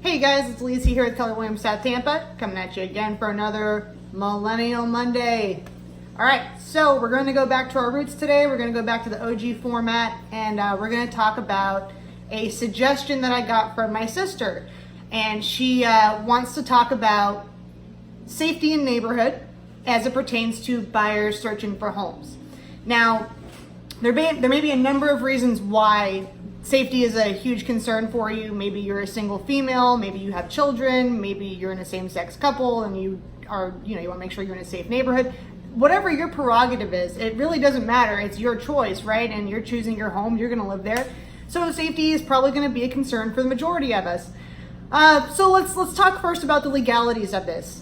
Hey guys, it's Lisa here at Keller Williams South Tampa, coming at you again for another Millennial Monday. All right, so we're going to go back to our roots today. We're going to go back to the OG format, and we're going to talk about a suggestion that I got from my sister. And she wants to talk about safety in neighborhood as it pertains to buyers searching for homes. Now, there may be a number of reasons why safety is a huge concern for you. Maybe you're a single female, maybe you have children, maybe you're in a same-sex couple and you want to make sure you're in a safe neighborhood. Whatever your prerogative is, it really doesn't matter. It's your choice, right? And you're choosing your home, you're gonna live there. So safety is probably gonna be a concern for the majority of us. So let's talk first about the legalities of this.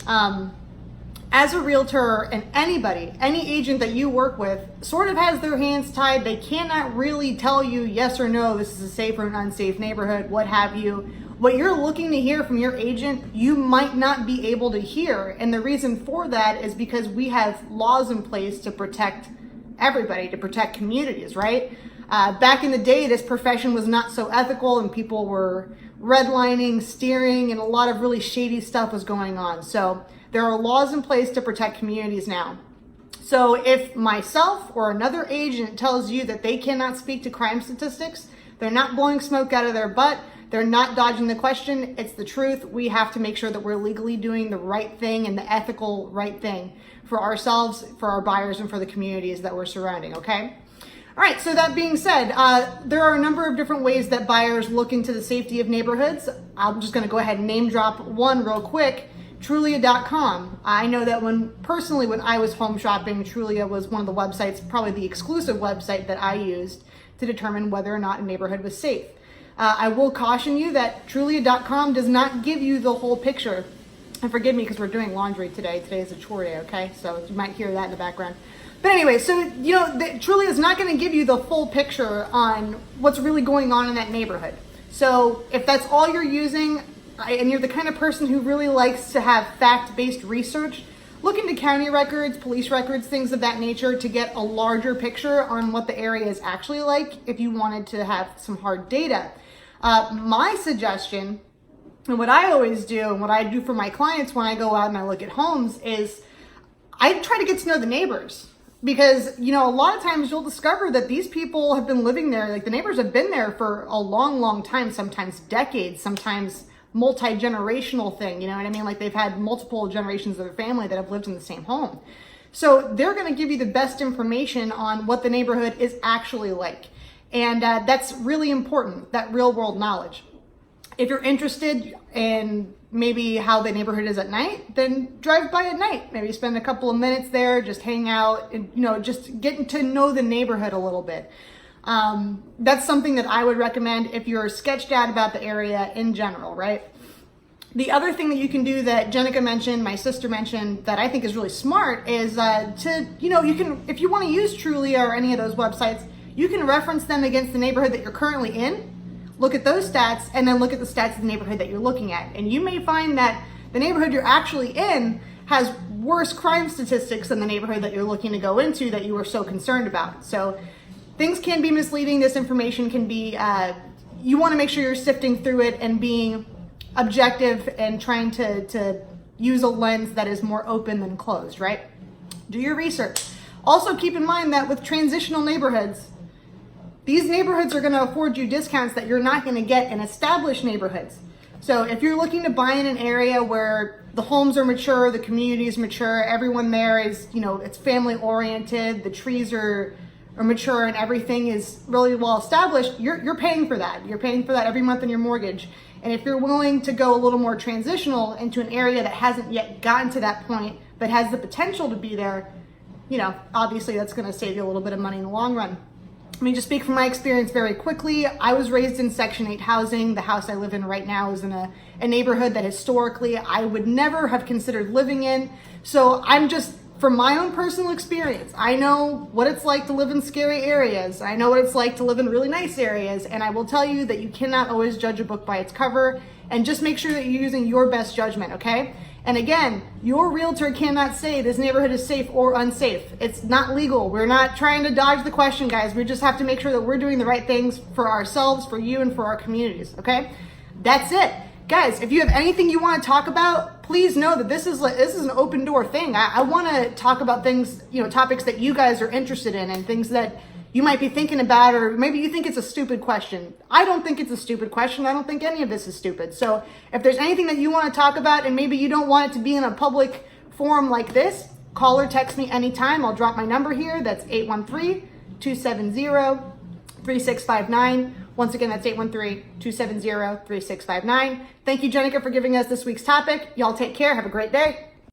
As a realtor, and any agent that you work with sort of has their hands tied. They cannot really tell you yes or no, this is a safe or an unsafe neighborhood, what have you. What you're looking to hear from your agent, you might not be able to hear. And the reason for that is because we have laws in place to protect everybody, to protect communities, right? Back in the day, this profession was not so ethical and people were redlining, steering, and a lot of really shady stuff was going on. So there are laws in place to protect communities now. So if myself or another agent tells you that they cannot speak to crime statistics, they're not blowing smoke out of their butt, they're not dodging the question, it's the truth. We have to make sure that we're legally doing the right thing and the ethical right thing for ourselves, for our buyers, and for the communities that we're surrounding, okay? All right, so that being said, there are a number of different ways that buyers look into the safety of neighborhoods. I'm just gonna go ahead and name drop one real quick. Trulia.com. I know that when I was home shopping, Trulia was one of the websites, probably the exclusive website that I used to determine whether or not a neighborhood was safe. I will caution you that Trulia.com does not give you the whole picture. And forgive me because we're doing laundry today. Today is a chore day, okay? So you might hear that in the background. But anyway, so Trulia is not going to give you the full picture on what's really going on in that neighborhood. So if that's all you're using, and you're the kind of person who really likes to have fact-based research, look into county records, police records, things of that nature to get a larger picture on what the area is actually like if you wanted to have some hard data. My suggestion, and what I always do, and what I do for my clients when I go out and I look at homes, is I try to get to know the neighbors. Because, a lot of times you'll discover that these people have been living there, like the neighbors have been there for a long, long time, sometimes decades, sometimes multi-generational thing, you know what I mean? Like they've had multiple generations of their family that have lived in the same home. So they're gonna give you the best information on what the neighborhood is actually like. And that's really important, that real world knowledge. If you're interested in maybe how the neighborhood is at night, then drive by at night. Maybe spend a couple of minutes there, just hang out, and, just getting to know the neighborhood a little bit. That's something that I would recommend if you're sketched out about the area in general, right? The other thing that you can do that Janecka mentioned, my sister mentioned, that I think is really smart is if you want to use Trulia or any of those websites, you can reference them against the neighborhood that you're currently in, look at those stats, and then look at the stats of the neighborhood that you're looking at. And you may find that the neighborhood you're actually in has worse crime statistics than the neighborhood that you're looking to go into that you were so concerned about. So things can be misleading. This information can be, you want to make sure you're sifting through it and being objective and trying to use a lens that is more open than closed, right? Do your research. Also keep in mind that with transitional neighborhoods, these neighborhoods are going to afford you discounts that you're not going to get in established neighborhoods. So if you're looking to buy in an area where the homes are mature, the community is mature, everyone there is, it's family oriented, the trees are mature and everything is really well established, you're paying for that. You're paying for that every month in your mortgage. And if you're willing to go a little more transitional into an area that hasn't yet gotten to that point, but has the potential to be there, obviously that's going to save you a little bit of money in the long run. Let me just speak from my experience very quickly. I was raised in Section 8 housing. The house I live in right now is in a neighborhood that historically I would never have considered living in. So I'm just, from my own personal experience, I know what it's like to live in scary areas. I know what it's like to live in really nice areas. And I will tell you that you cannot always judge a book by its cover, and just make sure that you're using your best judgment, okay? And again, your realtor cannot say this neighborhood is safe or unsafe. It's not legal. We're not trying to dodge the question, guys. We just have to make sure that we're doing the right things for ourselves, for you, and for our communities, okay? That's it. guys, if you have anything you want to talk about, please know that this is an open door thing. I want to talk about things, topics that you guys are interested in and things that you might be thinking about, or maybe you think it's a stupid question. I don't think it's a stupid question. I don't think any of this is stupid. So if there's anything that you want to talk about and maybe you don't want it to be in a public forum like this, call or text me anytime. I'll drop my number here. That's 813-270-3659. Once again, that's 813-270-3659. Thank you, Janecka, for giving us this week's topic. Y'all take care. Have a great day.